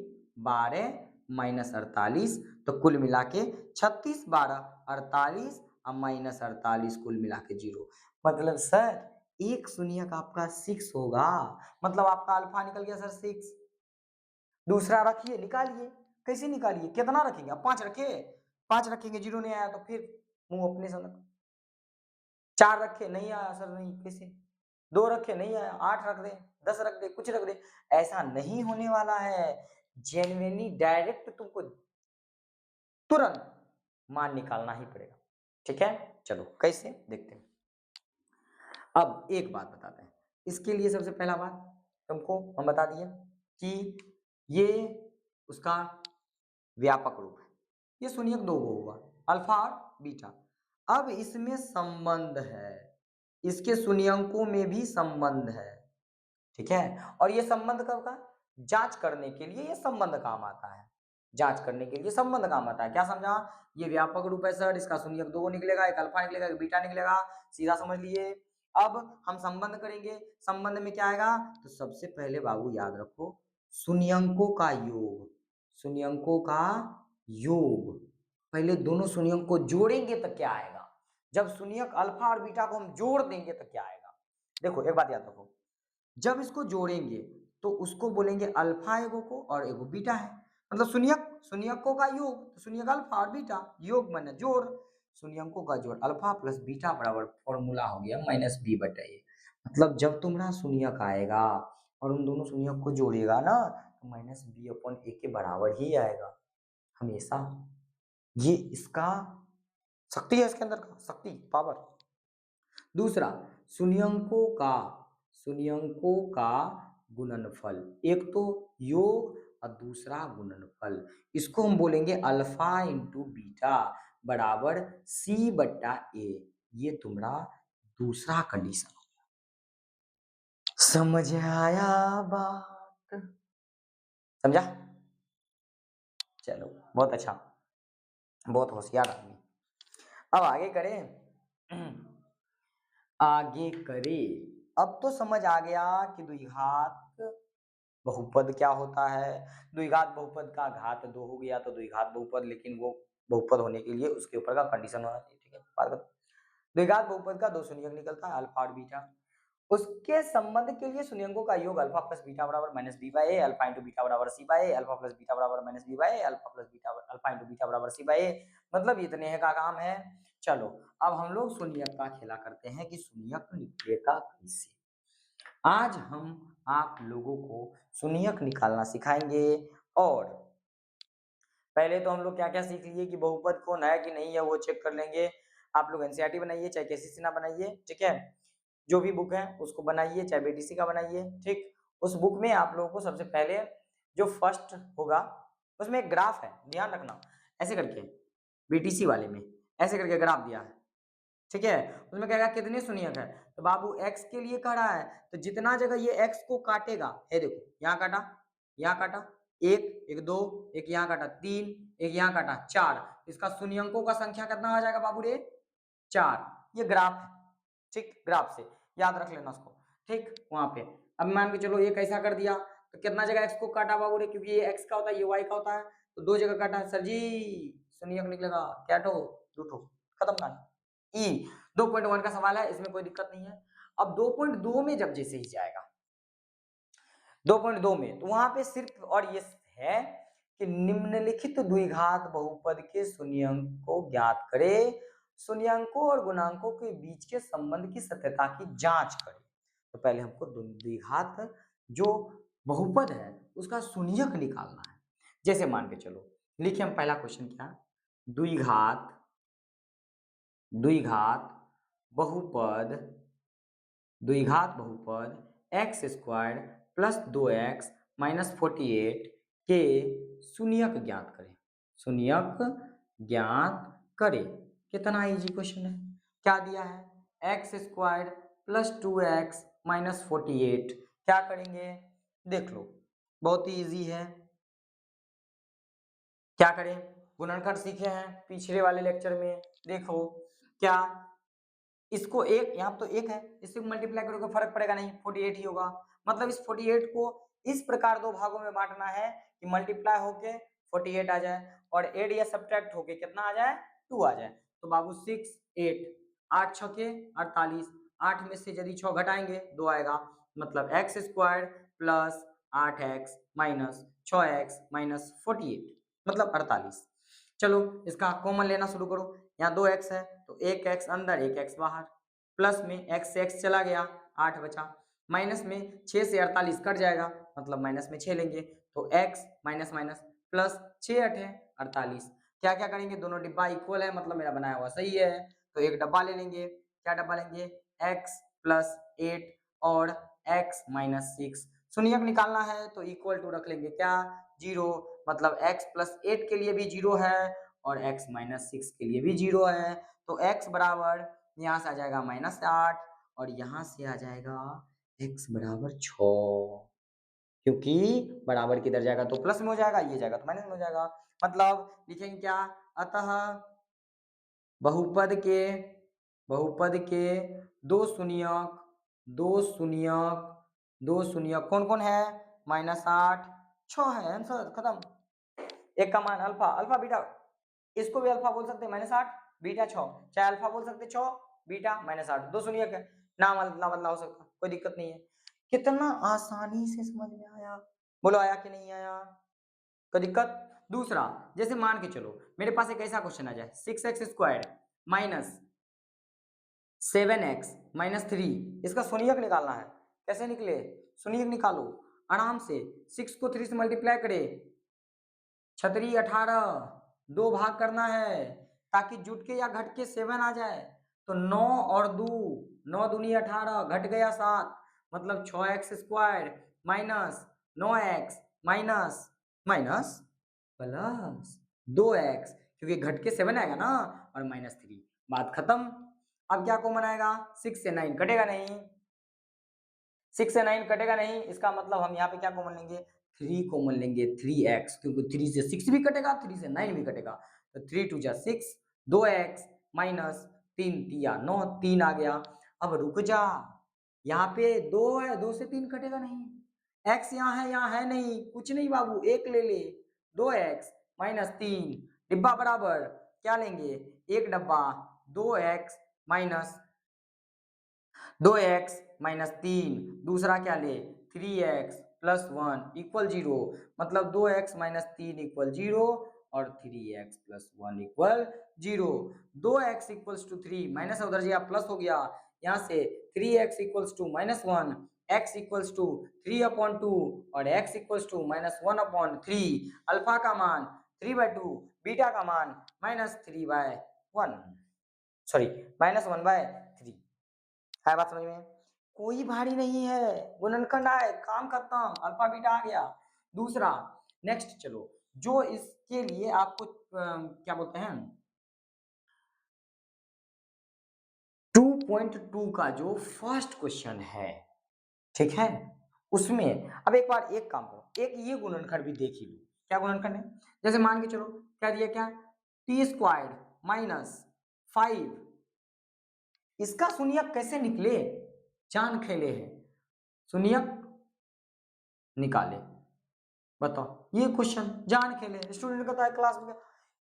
12 माइनस 48, तो कुल मिला के 36 12 48 और माइनस 48 कुल मिला के 0। मतलब सर एक शून्य का आपका 6 होगा, मतलब आपका अल्फा निकल गया सर 6। दूसरा रखिए, निकालिए। कैसे निकालिए? कितना रखेंगे आप? 5 रखे, 5 रखेंगे 0 नहीं आया तो फिर मुंह अपने समझ। 4 रखे नहीं आया सर, नहीं कैसे? 2 रखे नहीं आया, 8 रख दे, 10 रख दे, कुछ रख दे। ऐसा नहीं होने वाला है। जेन्युइनली डायरेक्ट तुमको तुरंत मान निकालना ही पड़ेगा। ठीक है, चलो कैसे देखते हैं। अब एक बात बताते हैं। इसके लिए सबसे पहला बात तुमको हम बता दिए कि ये उसका व्यापक रूप है। ये शून्यक दो गो हुआ, अल्फा और बीटा। अब इसमें संबंध है, इसके शून्यंकों में भी संबंध है। ठीक है, और ये संबंध कब का? जांच करने के लिए ये संबंध काम आता है। जांच करने के लिए संबंध काम आता है। क्या समझा? ये व्यापक रूप है सर, इसका शून्यक दो निकलेगा, एक अल्फा निकलेगा, एक बीटा निकलेगा। सीधा समझ लिए। अब हम संबंध करेंगे। संबंध में क्या आएगा? तो सबसे पहले बाबू याद रखो, शून्यंकों का योग। शून्यंकों का योग, पहले दोनों शून्यंक को जोड़ेंगे तो क्या आएगा? जब शून्यक अल्फा और बीटा को हम जोड़ देंगे तो क्या आएगा? देखो एक बात याद रखो, जब इसको जोड़ेंगे तो उसको बोलेंगे अल्फा एगो को और एगो बीटा है, मतलब शून्यक शून्यकों का योग। तो शून्यक अल्फा और बीटा, योग माने जोड़, शून्यकों का जोड़ अल्फा प्लस बीटा बराबर फॉर्मूला हो गया माइनस बी बटा ए। मतलब जब तुम्हारा शून्यक आएगा और उन दोनों शून्यक को जोड़ेगा ना, तो माइनस बी अपॉन ए के बराबर ही आएगा हमेशा। ये इसका शक्ति है, इसके अंदर का शक्ति, पावर। दूसरा, शून्यंकों का शून्यंकों का गुणनफल, एक तो योग और दूसरा गुणनफल, इसको हम बोलेंगे अल्फा इंटू बीटा बराबर सी बट्टा ए। ये तुम्हारा दूसरा कंडीशन। समझ आया बात? समझा? चलो बहुत अच्छा, बहुत होशियार आदमी। अब आगे करें। आगे करें। अब तो समझ आ गया कि द्विघात बहुपद क्या होता है। द्विघात बहुपद का घात 2 हो गया तो द्विघात बहुपद, लेकिन वो बहुपद होने के लिए उसके ऊपर का कंडीशन होना चाहिए। ठीक है, द्विघात बहुपद का दो शून्यक निकलता है, अल्फा और बीटा। उसके संबंध के लिए शून्यकों का योग अल्फा प्लस बीटा बराबर minus B by A, alpha into beta बराबर C by A, alpha plus beta बराबर minus B by A, alpha plus beta alpha into beta बराबर सी बाई ए। मतलब इतने है का काम है। चलो अब हम लोग शून्यक का खेला करते हैं कि शून्यक निकलेगा कैसे। आज हम आप लोगों को शून्यक निकालना सिखाएंगे। और पहले तो हम लोग क्या क्या सीख लिए कि बहुपद कौन है कि नहीं है वो चेक कर लेंगे। आप लोग एनसीईआरटी बनाइए चाहे केसीसी ना बनाइए, ठीक है, जो भी बुक है उसको बनाइए, चाहे बीटीसी का बनाइए। ठीक, उस बुक में आप लोगों को सबसे पहले जो फर्स्ट होगा उसमें एक ग्राफ है, ध्यान रखना, ऐसे करके बीटीसी वाले में ऐसे करके ग्राफ दिया है, ठीक है। उसमें कहेगा कितने शून्यक है, तो बाबू x के लिए कह रहा है, तो जितना जगह ये x को काटेगा, ये देखो यहाँ काटा, यहाँ काटा, एक एक दो, एक यहाँ काटा तीन, एक यहाँ काटा चार, इसका शून्यंकों का संख्या कितना आ जाएगा बाबू रे, चार। ये ग्राफ है, ठीक, ग्राफ से याद रख लेना उसको, ठीक। वहां पे अब मान के चलो ये कैसा कर दिया, तो कितना जगह x को काटा बाबू रे, क्योंकि ये x का होता है ये y का होता है, तो दो जगह काटा सर जी, शून्यक निकलेगा क्या, टो झूठो, खत्म कहानी। ई 2.1 का सवाल है, इसमें कोई दिक्कत नहीं है। अब 2.2 में जब जैसे ही जाएगा 2.2 में, तो वहां पे सिर्फ और ये है कि निम्नलिखित द्विघात बहुपद के शून्यंक को ज्ञात करे, शून्यंकों और गुणांकों के बीच के संबंध की सत्यता की जांच करे। तो पहले हमको द्विघात जो बहुपद है उसका शून्यक निकालना है। जैसे मान के चलो, लिखिए हम पहला क्वेश्चन क्या, द्विघात द्विघात बहुपद x square plus 2x minus 48 के शून्यक ज्ञात करें, शून्यक ज्ञात करें। कितना इजी क्वेश्चन है, क्या दिया है, x square plus 2x minus 48, क्या करेंगे देख लो, बहुत ही इजी है। क्या करें, गुणनखंड सीखे हैं पिछले वाले लेक्चर में, देखो क्या, इसको एक, यहाँ तो एक है, इससे मल्टीप्लाई करोगे फर्क पड़ेगा नहीं, 48 ही होगा। मतलब इस 48 को इस प्रकार दो भागों में बांटना है कि मल्टीप्लाई होके 48 आ जाए और एड या सब्ट्रैक्ट होके कितना आ जाए, 2 आ जाए। तो बाबू 6 8 8 छके 48, 8 में से यदि 6 घटाएंगे 2 आएगा, मतलब x square plus 8x minus 6x minus 48 मतलब 48। चलो इसका कॉमन लेना शुरू करो, यहाँ 2x है तो एक x अंदर एक x बाहर, प्लस में x से x चला गया 8 बचा, माइनस में 6 से 48 कट जाएगा, मतलब माइनस में 6 लेंगे, तो x माइनस माइनस प्लस 6 8 है 48। क्या क्या करेंगे, दोनों डिब्बा इक्वल है, मतलब मेरा बनाया हुआ सही है, तो एक डब्बा ले लेंगे, क्या डब्बा लेंगे, x प्लस 8 और x माइनस 6, शून्यक निकालना है तो इक्वल टू रख लेंगे क्या, 0, मतलब x प्लस 8 के लिए भी 0 है और x माइनस 6 के लिए भी 0 है, तो x बराबर यहाँ से आ जाएगा -8 और यहाँ से आ जाएगा x बराबर 6, क्योंकि बराबर किधर जाएगा तो प्लस में हो जाएगा, ये जाएगा तो माइनस में हो जाएगा। मतलब लिखेंगे क्या, अतः बहुपद के दो शून्यक कौन कौन है, -8 6 है, आंसर खत्म। एक का मान अल्फा, अल्फा बीटा, इसको भी अल्फा बोल सकते हैं, -8 बीटा 6, चाहे अल्फा बोल सकते 6 बीटा -8, दो शून्यक है, नाम अदला बदला हो सकता, कोई दिक्कत नहीं है। कितना आसानी से समझ में आया, बोलो आया कि नहीं आया, कोई दिक्कत। दूसरा, जैसे मान के चलो मेरे पास एक ऐसा क्वेश्चन आ जाए, 6x square minus 7x minus 3, इसका शून्यक निकालना है, कैसे निकले, शून्यक निकालो आराम से, 6 को 3 से मल्टीप्लाई करे, छतरी 18, 2 भाग करना है ताकि जुट के या घट के 7 आ जाए, तो 9 और 2, 9 दूनी 18, घट गया 7, मतलब 6x square minus 9x minus minus plus 2x, क्योंकि घट के 7 आएगा ना, और -3, बात खत्म। अब क्या कॉमन आएगा, 6 से 9 कटेगा नहीं, 6 से 9 कटेगा नहीं, इसका मतलब हम यहाँ पे क्या कॉमन लेंगे, 3 कॉमन लेंगे, 3x, क्योंकि 3 से 6 भी कटेगा, 3 से 9 भी कटेगा, तो 3 2 जा 6, 2x माइनस 3 तिया 9, 3 आ गया। अब रुक जा, यहाँ पे 2 है, 2 से 3 कटेगा नहीं, x यहाँ है नहीं, कुछ नहीं बाबू, एक ले ले, 2x माइनस 3, डिब्बा बराबर क्या लेंगे, एक डब्बा 2x माइनस 3, दूसरा क्या ले 3x प्लस 1 इक्वल 0, मतलब 2x माइनस 3 इक्वल 0 और 3x plus 1 equal 0, 2x equals to 3, minus उधर गया प्लस हो गया, यहाँ से 3x equals to -1, x equals to 3/2 और x इक्वल्स टू -1/3, अल्फा का मान 3/2, बीटा का मान -3/1, सॉरी -1/3, है बात समझ में, कोई भारी नहीं है, गुणनखंड आए काम खत्म, अल्फा बीटा आ गया। दूसरा नेक्स्ट चलो, जो इसके लिए आपको क्या बोलते हैं 2.2 का जो फर्स्ट क्वेश्चन है, ठीक है, उसमें अब एक बार एक काम करो, एक ये गुणनखंड भी देख ही लो। क्या गुणनखंड है? जैसे मान के चलो क्या दिया, क्या टी स्क्वायर्ड माइनस 5, इसका शून्यक कैसे निकले, जान खेले हैं, शून्यक निकाले, बताओ ये क्वेश्चन जान खेले। स्टूडेंट कहता है क्लास में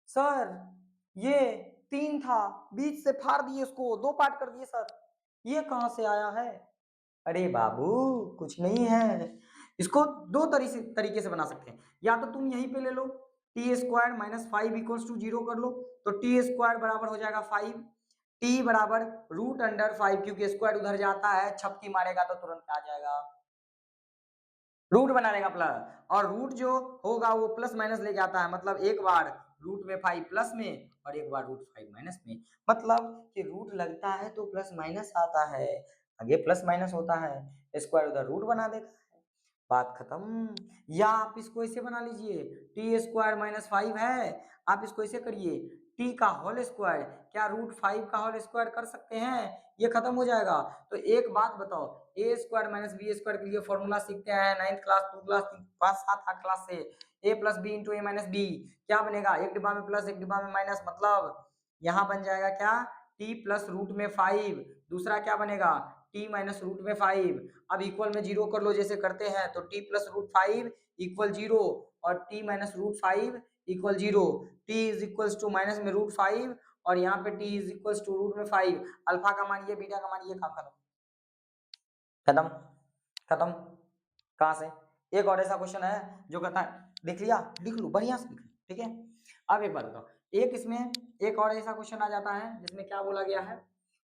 सर ये 3 था, बीच से फाड़ दिए, उसको 2 पार्ट कर दिए सर, ये कहां से आया है? अरे बाबू कुछ नहीं है, इसको दो तरीके से बना सकते हैं। या तो तुम यहीं पे ले लो T square minus 5 equals to 0 कर लो, तो टी स्क्वायर बराबर हो जाएगा 5, टी बराबर रूट अंडर 5, क्योंकि स्क्वायर उधर जाता है, छपकी मारेगा तो तुरंत आ जाएगा, रूट बना लेगा प्लस, और रूट जो होगा वो प्लस माइनस लेके आता है, मतलब एक बार रूट में 5 प्लस में और एक बार रूट 5 माइनस में, मतलब कि रूट लगता है तो प्लस माइनस आता है, आगे प्लस माइनस होता है, स्क्वायर उधर रूट बना देता है, बात खत्म। या आप इसको ऐसे बना लीजिए, टी स्क्वायर माइनस 5 है, आप इसको ऐसे करिए टी का होल स्क्वायर, क्या रूट 5 का होल स्क्वायर कर सकते हैं? ये खत्म हो जाएगा। तो एक बात बताओ, ए स्क्वायर माइनस बी स्क्वायर के लिए फॉर्मूला सीखते हैं 9th क्लास 2 क्लास 3 5 7 8 क्लास से, ए प्लस बी इंटू ए माइनस बी, क्या बनेगा, एक डिब्बा में प्लस एक डिब्बा में माइनस, मतलब यहाँ बन जाएगा क्या टी प्लस रूट में 5, दूसरा क्या बनेगा टी माइनस रूट में 5, अब इक्वल में 0 कर लो जैसे करते हैं, तो टी प्लस रूट 5 इक्वल 0 और T minus root 5 equal 0, T is equals to minus में रूट 5 और यहाँ पे T is equals to root में 5, अल्फा का मान ये, बीटा का मान ये, काम खत्म खत्म खत्म। कहां से? एक और ऐसा क्वेश्चन है जो कहता है, देख लिया, लिख लो बढ़िया से लिख लो, ठीक है। अब एक बात बताओ, एक इसमें एक और ऐसा क्वेश्चन आ जाता है जिसमें क्या बोला गया है,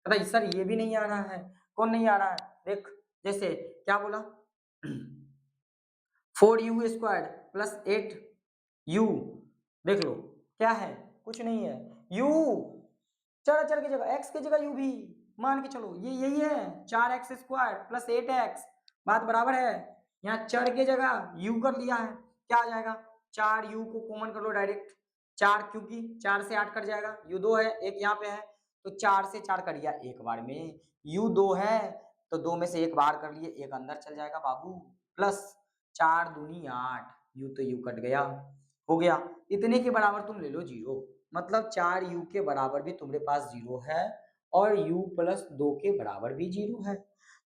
कहता सर ये भी नहीं आ रहा है, कौन नहीं आ रहा है, देख जैसे क्या बोला 4u स्क्वायर प्लस 8u, देख लो क्या है, कुछ नहीं है, u चर की जगह x की जगह u भी मान के चलो, ये यही है 4x स्क्वायर प्लस 8x, बात बराबर है, यहाँ चर की जगह u कर लिया है, क्या आ जाएगा 4u को कॉमन कर लो डायरेक्ट, 4 क्योंकि 4 से 8 कट जाएगा, u 2 है, एक यहाँ पे है, तो 4 से 4 कट गया एक बार में, u 2 है तो 2 में से एक बाहर कर लिए, एक अंदर चल जाएगा बाबू, प्लस 4 दूनी 8, u तो u कट गया, हो गया, इतने के बराबर तुम ले लो 0, मतलब 4u के बराबर भी तुम्हारे पास 0 है और u प्लस 2 के बराबर भी 0 है,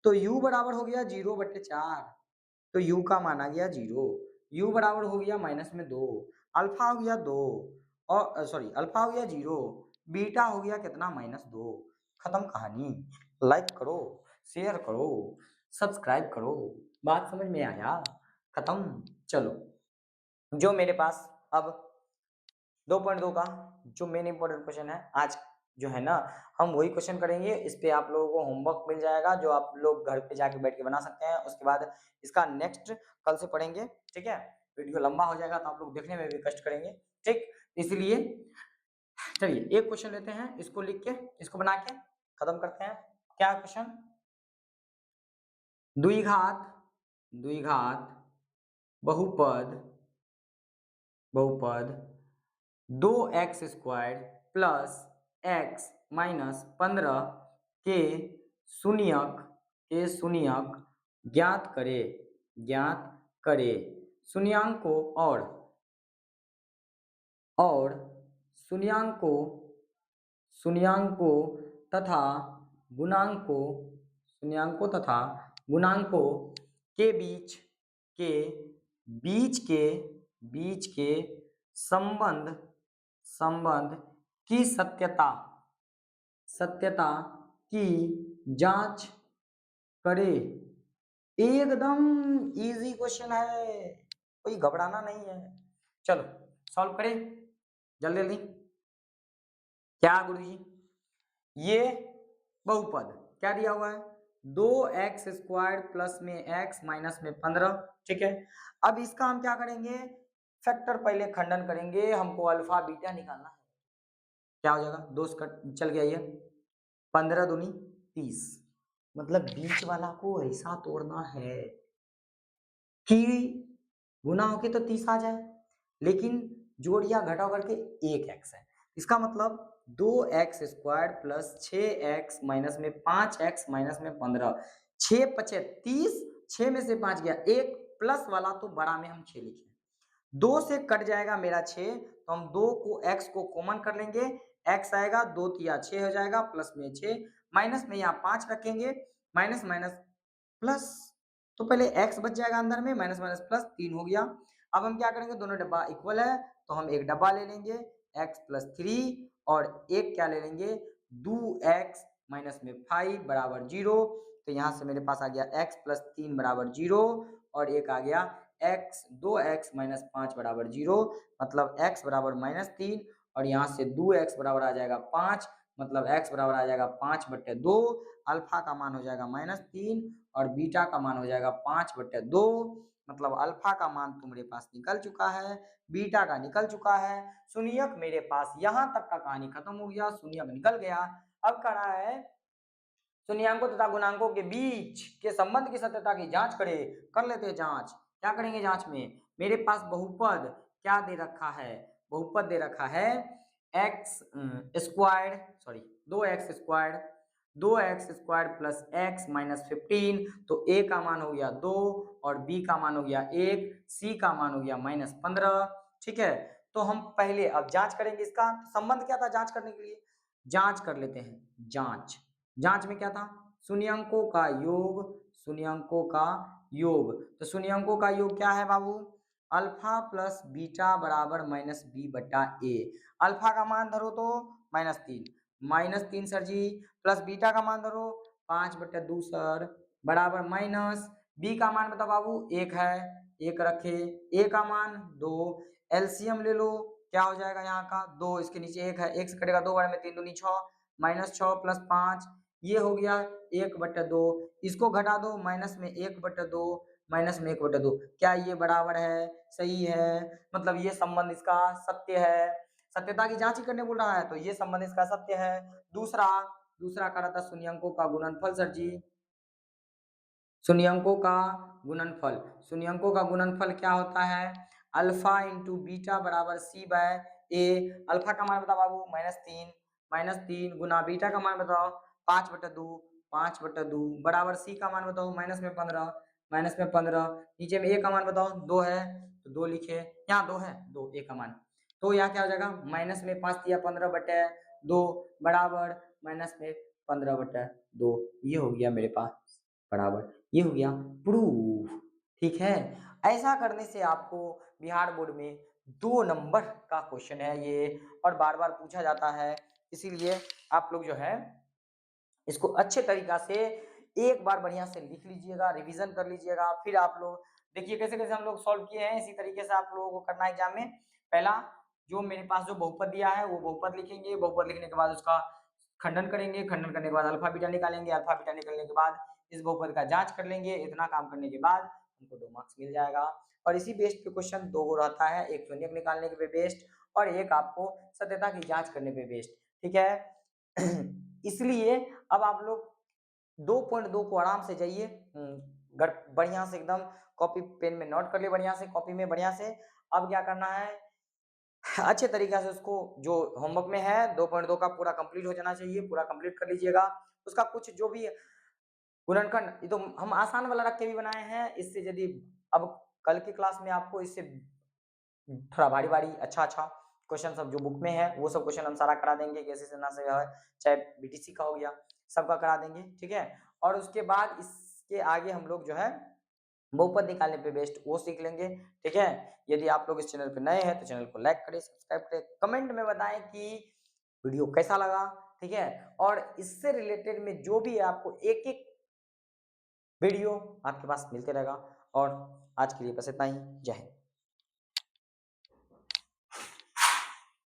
तो u बराबर हो गया 0/4, तो u का मान आ गया 0, u बराबर हो गया माइनस में 2, अल्फा हो गया 2 और सॉरी अल्फा हो गया 0, बीटा हो गया कितना -2, खत्म कहानी। लाइक करो, शेयर करो, सब्सक्राइब करो, बात समझ में आया, खत्म। चलो जो मेरे पास अब 2.2 का जो मेन इंपॉर्टेंट क्वेश्चन है आज जो है ना, हम वही क्वेश्चन करेंगे, इस पे आप लोगों को होमवर्क मिल जाएगा जो आप लोग घर पे जाके बैठ के बना सकते हैं, उसके बाद इसका नेक्स्ट कल से पढ़ेंगे, ठीक है। वीडियो लंबा हो जाएगा तो आप लोग देखने में भी कष्ट करेंगे, ठीक, इसलिए चलिए एक क्वेश्चन लेते हैं, इसको लिख के इसको बना के खत्म करते हैं। क्या क्वेश्चन, द्विघात बहुपद बहुपद 2x square plus x minus 15 के शून्यक ज्ञात करे शून्यांकों और शून्यांकों तथा गुणांकों के बीच के संबंध की सत्यता की जांच करे। एकदम इजी क्वेश्चन है, कोई घबराना नहीं है, चलो सॉल्व करें जल्दी जल्दी। क्या गुरुजी, ये बहुपद क्या दिया हुआ है 2x स्क्वायर प्लस में x माइनस में 15, ठीक है। अब इसका हम क्या करेंगे, फैक्टर पहले खंडन करेंगे, हमको अल्फा बीटा निकालना है, क्या हो जाएगा 2 चल गया ये 15 दूनी 30, मतलब बीच वाला को ऐसा तोड़ना है कि गुना होके तो 30 आ जाए, लेकिन जोड़ या घटाव करके एक एक्स है। इसका मतलब 2x² प्लस 6x माइनस में 5x माइनस में 15, 6 पचे 30, 6 में से 5 गया 1, प्लस वाला तो बड़ा में हम 6 लिखे, 2 से कट जाएगा मेरा 6, तो हम 2 को x को कॉमन कर लेंगे, x आएगा 2 तिया 6 हो जाएगा, प्लस में 6, माइनस में यहाँ 5 रखेंगे, माइनस माइनस प्लस, तो पहले x बच जाएगा अंदर में, माइनस माइनस प्लस 3 हो गया। अब हम क्या करेंगे, दोनों डब्बा इक्वल है तो हम एक डब्बा ले लेंगे x प्लस 3 और एक क्या ले लेंगे 2x माइनस में 5 बराबर 0, तो यहाँ से मेरे पास आ गया x प्लस 3 बराबर 0 और एक आ गया x 2x माइनस 5 बराबर 0, मतलब x बराबर -3 और यहाँ से 2x बराबर आ जाएगा 5, मतलब x बराबर आ जाएगा 5/2, अल्फा का मान हो जाएगा -3 और बीटा का मान हो जाएगा 5/2, मतलब अल्फा का मान तो मेरे पास निकल चुका है, बीटा का निकल चुका है, शून्यक मेरे पास यहाँ तक का कहानी खत्म हो गया, शून्यक निकल गया। अब कर रहा है शून्यांकों तथा गुणांकों के बीच के संबंध की सत्यता की जांच करें। कर लेते हैं जांच। क्या करेंगे जांच में, मेरे पास बहुपद क्या दे रखा है, बहुपद दे रखा है x squared, sorry 2x squared plus x minus 15, तो a का मान हो गया 2 और b का मान हो गया 1, c का मान हो गया -15। ठीक है, तो हम पहले अब जांच करेंगे इसका संबंध क्या था, जांच करने के लिए जांच कर लेते हैं। जांच जांच में क्या था, शून्यंकों का योग, शून्यंकों का योग, तो शून्यंकों का योग क्या है बाबू, अल्फा प्लस बीटा बराबर -b/a, अल्फा का मान धरो तो -3 सर जी, प्लस बीटा का मान धरो 5/2 सर, बराबर माइनस बी का मान बताओ बाबू 1 है, 1 रखे, ए का मान 2, एलसीएम ले लो, क्या हो जाएगा यहाँ का 2, इसके नीचे 1 है, 1 से कटेगा 2 बार में 3 दूनी 6, -6 प्लस 5, ये हो गया 1/2, इसको घटा दो, माइनस में 1/2, माइनस में 1/2, क्या ये बराबर है, सही है, मतलब ये संबंध इसका सत्य है, सत्यता की जांच ही करने बोल रहा है, तो ये संबंध इसका सत्य है। दूसरा दूसरा कह रहा था शून्यंकों का गुणनफल सर जी, शून्यंकों का गुणनफल, शून्यंकों का गुणनफल क्या होता है, अल्फा इंटू बीटा बराबर c/a, अल्फा का मान बताओ बाबू -3 गुना बीटा का मान बताओ 5/2 बराबर c का मान बताओ -15, नीचे में a का मान बताओ 2 है तो 2 लिखे, यहाँ 2 है 2 a का मान, तो यहाँ क्या हो जाएगा माइनस में 5 दिया 15/2 बराबर माइनस में 15/2, ये हो गया मेरे पास बराबर, ये हो गया प्रूफ। ठीक है, ऐसा करने से आपको बिहार बोर्ड में 2 नंबर का क्वेश्चन है ये, और बार बार पूछा जाता है, इसीलिए आप लोग जो है इसको अच्छे तरीका से एक बार बढ़िया से लिख लीजिएगा, रिवीजन कर लीजिएगा, फिर आप लोग देखिए कैसे कैसे हम लोग सॉल्व किए हैं, इसी तरीके से आप लोगों को करना है एग्जाम में। पहला जो मेरे पास जो बहुपद दिया है वो बहुपद लिखेंगे, बहुपद लिखने के बाद उसका खंडन करेंगे, खंडन करने के बाद अल्फा बीटा निकालेंगे, अल्फा बीटा निकलने के बाद इस बहुपद का जांच कर लेंगे, इतना काम करने के बाद हमको 2 मार्क्स मिल जाएगा। और इसी बेस्ड पे क्वेश्चन 2 रहता है, एक शून्यक निकालने के पे बेस्ड और एक आपको सत्यता की जांच करने पे बेस्ड। ठीक है इसलिए अब आप लोग 2.2 को आराम से जाइए, बढ़िया से एकदम कॉपी पेन में नोट कर लिए, बढ़िया से कॉपी में बढ़िया से। अब क्या करना है, अच्छे तरीके से उसको जो होमवर्क में है 2.2 का पूरा कंप्लीट हो जाना चाहिए, पूरा कंप्लीट कर लीजिएगा। उसका कुछ जो भी गुणनखंड ये तो हम आसान वाला रख के भी बनाए हैं, इससे यदि अब कल की क्लास में आपको इससे थोड़ा भारी-भारी अच्छा-अच्छा क्वेश्चन सब जो बुक में है वो सब क्वेश्चन हम सारा करा देंगे, कैसे से ना से है, चाहे बीटीसी का हो गया, सबका करा देंगे, ठीक है? और उसके बाद इसके आगे हम लोग जो है बहुपद निकालने पे बेस्ड वो सीख लेंगे, ठीक है? यदि आप लोग इस चैनल पे नए हैं तो चैनल को लाइक करें, सब्सक्राइब करें, कमेंट में बताएं कि वीडियो कैसा लगा, ठीक है? और इससे रिलेटेड में जो भी है आपको एक-एक वीडियो आपके पास मिलते रहेगा। और आज के लिए बस इतना ही, जय हिंद।